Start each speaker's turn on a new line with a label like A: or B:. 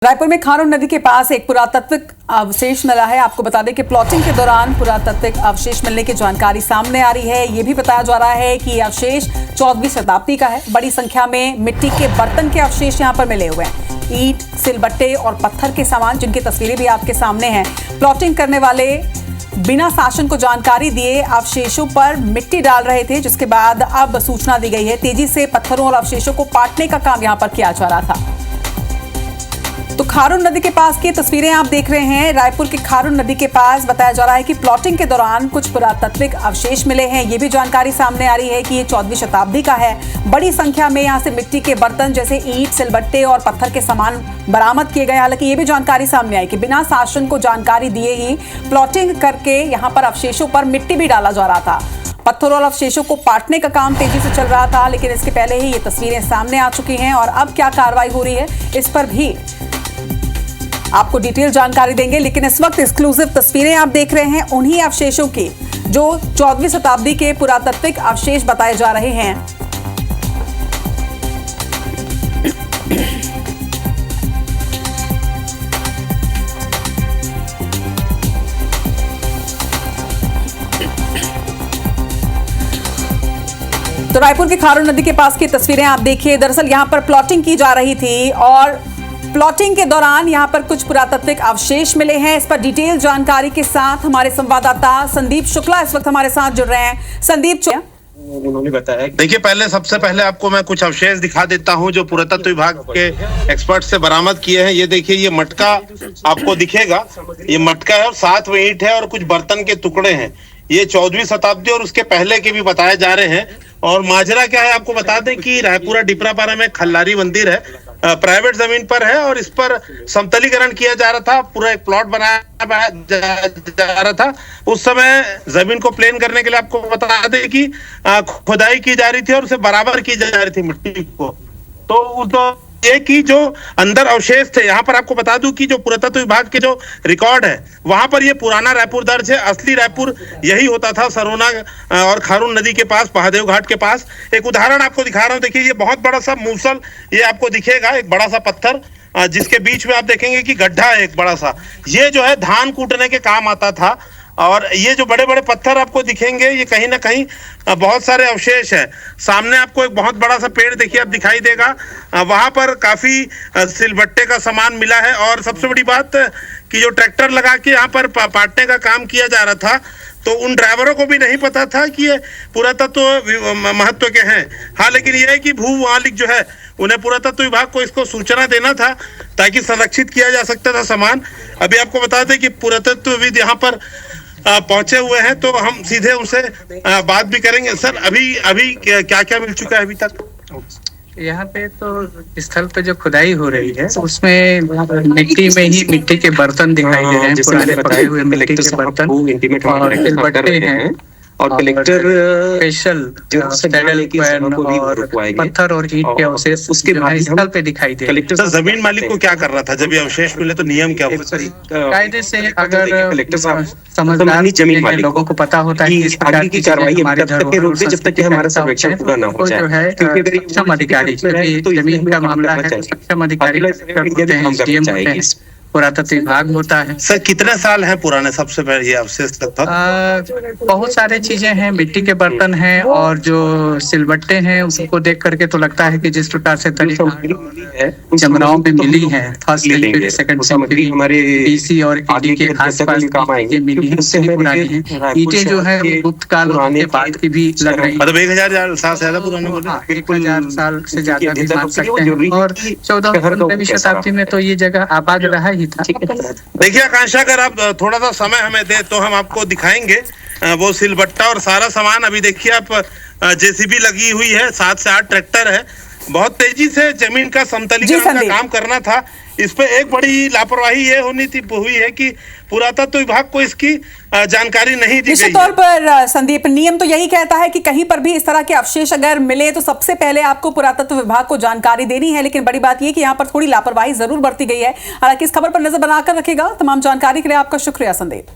A: रायपुर में खारून नदी के पास एक पुरातात्विक अवशेष मिला है। आपको बता दें कि प्लॉटिंग के दौरान पुरातात्विक अवशेष मिलने की जानकारी सामने आ रही है। ये भी बताया जा रहा है कि ये अवशेष 14वीं शताब्दी का है। बड़ी संख्या में मिट्टी के बर्तन के अवशेष यहाँ पर मिले हुए हैं। ईंट, सिलबट्टे और पत्थर के सामान, जिनकी तस्वीरें भी आपके सामने हैं। प्लॉटिंग करने वाले बिना शासन को जानकारी दिए अवशेषों पर मिट्टी डाल रहे थे, जिसके बाद अब सूचना दी गई है। तेजी से पत्थरों और अवशेषों को पाटने का काम यहाँ पर किया जा रहा था। तो खारून नदी के पास की तस्वीरें आप देख रहे हैं। रायपुर के खारून नदी के पास बताया जा रहा है कि प्लॉटिंग के दौरान कुछ पुरातात्विक अवशेष मिले हैं। ये भी जानकारी सामने आ रही है कि ये 14वीं शताब्दी का है। बड़ी संख्या में यहाँ से मिट्टी के बर्तन जैसे ईंट, सिलबट्टे और पत्थर के सामान बरामद किए गए। हालांकि ये भी जानकारी सामने आई कि बिना शासन को जानकारी दिए ही प्लॉटिंग करके यहाँ पर अवशेषों पर मिट्टी भी डाला जा रहा था। पत्थर और अवशेषों को पाटने का काम तेजी से चल रहा था, लेकिन इसके पहले ही ये तस्वीरें सामने आ चुकी हैं और अब क्या कार्रवाई हो रही है इस पर भी आपको डिटेल जानकारी देंगे। लेकिन इस वक्त एक्सक्लूसिव तस्वीरें आप देख रहे हैं उन्हीं अवशेषों की जो 14वीं शताब्दी के पुरातात्विक अवशेष बताए जा रहे हैं। तो रायपुर के खारून नदी के पास की तस्वीरें आप देखिए। दरअसल यहां पर प्लॉटिंग की जा रही थी और प्लॉटिंग के दौरान यहां पर कुछ पुरातात्विक अवशेष मिले हैं। इस पर डिटेल जानकारी के साथ हमारे संवाददाता संदीप शुक्ला इस वक्त हमारे साथ जुड़ रहे हैं। संदीप,
B: उन्होंने बताया। देखिए, सबसे पहले आपको मैं कुछ अवशेष दिखा देता हूं जो पुरातत्व विभाग के एक्सपर्ट से बरामद किए हैं। ये देखिए, ये मटका आपको दिखेगा, ये मटका है और साथ में ईंट है और कुछ बर्तन के टुकड़े हैं। ये 14वीं शताब्दी और उसके पहले के भी बताए जा रहे हैं। और माजरा क्या है आपको बता दें कि रायपुरा डिपरापारा में खल्लारी मंदिर है, प्राइवेट जमीन पर है और इस पर समतलीकरण किया जा रहा था। पूरा एक प्लॉट बनाया जा रहा था। उस समय जमीन को प्लेन करने के लिए आपको बता दें कि खुदाई की जा रही थी और उसे बराबर की जा रही थी मिट्टी को। तो उस ये कि जो अंदर अवशेष थे, यहाँ पर आपको बता दूं कि जो पुरातत्व विभाग के जो रिकॉर्ड है वहां पर ये पुराना रायपुर दर्ज है। असली रायपुर यही होता था, सरोना और खारून नदी के पास, महादेव घाट के पास। एक उदाहरण आपको दिखा रहा हूँ। देखिए, ये बहुत बड़ा सा मूसल ये आपको दिखेगा, एक बड़ा सा पत्थर जिसके बीच में आप देखेंगे कि गड्ढा है एक बड़ा सा। ये जो है धान कूटने के काम आता था। और ये जो बड़े बड़े पत्थर आपको दिखेंगे, ये कहीं ना कहीं बहुत सारे अवशेष हैं। सामने आपको एक बहुत बड़ा सा पेड़ देखिए, अब दिखाई देगा। वहां पर काफी सिलबट्टे का सामान मिला है। और सबसे बड़ी बात कि जो ट्रैक्टर लगा के यहाँ पर पाटने का काम किया जा रहा था, तो उन ड्राइवरों को भी नहीं पता था कि ये पुरातत्व महत्व के हैं। हाँ, लेकिन यह है कि भू मालिक जो है उन्हें पुरातत्व विभाग को इसको सूचना देना था ताकि संरक्षित किया जा सकता था सामान। अभी आपको बता दें कि पुरातत्वविद यहाँ पर पहुंचे हुए हैं, तो हम सीधे उनसे बात भी करेंगे। सर, अभी क्या क्या मिल चुका है अभी तक?
C: यहाँ पे तो स्थल पे जो खुदाई हो रही है उसमें मिट्टी में ही मिट्टी के बर्तन दिखाई दे रहे हैं, पुराने पके हुए मिट्टी के बर्तन और सिलबट्टे हैं और कलेक्टर स्पेशल पत्थर और ईंट के अवशेष उसके स्थल पे दिखाई दे।
B: कलेक्टर जमीन मालिक को क्या कर रहा था जब ये अवशेष मिले, तो नियम क्या होता है?
C: कायदे से अगर समझदार जमीन मालिक लोगों को पता होता है कि इस प्रकार की कार्रवाई हमारे जब तक हमारा सर्वेक्षण पूरा ना हो जाए, जो है सक्षम अधिकारी, जमीन का मामला है, सक्षम अधिकारी पुरातत्व विभाग होता है।
B: सर, कितने साल है पुराने सबसे पहले ये अवशेष लगभग?
C: बहुत सारे चीजें हैं, मिट्टी के बर्तन हैं और जो सिलबट्टे हैं उसको देख करके तो लगता है कि जिस प्रकार से जमराओं में मिली है फर्स्ट सेंचुरी, सेकंड सेंचुरी, हमारे बीसी और एडी के आसपास मिली है, उससे भी पुरानी है। ईंटें जो है गुप्त काल के बाद की भी लग रही है,
B: मतलब 1000 साल से ज्यादा पुराने।
C: 1000 साल से ज्यादा भी मान सकते हैं। और 14वीं शताब्दी में तो ये जगह आबाद रहा।
B: देखिए आकांक्षा, अगर आप थोड़ा सा समय हमें दे तो हम आपको दिखाएंगे वो सिलबट्टा और सारा सामान। अभी देखिए आप, जेसीबी लगी हुई है, 7 से 8 ट्रैक्टर है। बहुत तेजी से जमीन का समतलीकरण का काम करना था। इस पे एक बड़ी लापरवाही ये हुई है कि पुरातत्व विभाग को इसकी जानकारी नहीं दी गई।
A: निश्चित तौर पर संदीप, नियम तो यही कहता है कि कहीं पर भी इस तरह के अवशेष अगर मिले तो सबसे पहले आपको पुरातत्व विभाग को जानकारी देनी है। लेकिन बड़ी बात यह कि यहाँ पर थोड़ी लापरवाही जरूर बरती गई है। हालांकि इस खबर पर नजर बनाकर रखेगा। तमाम जानकारी के लिए आपका शुक्रिया संदीप।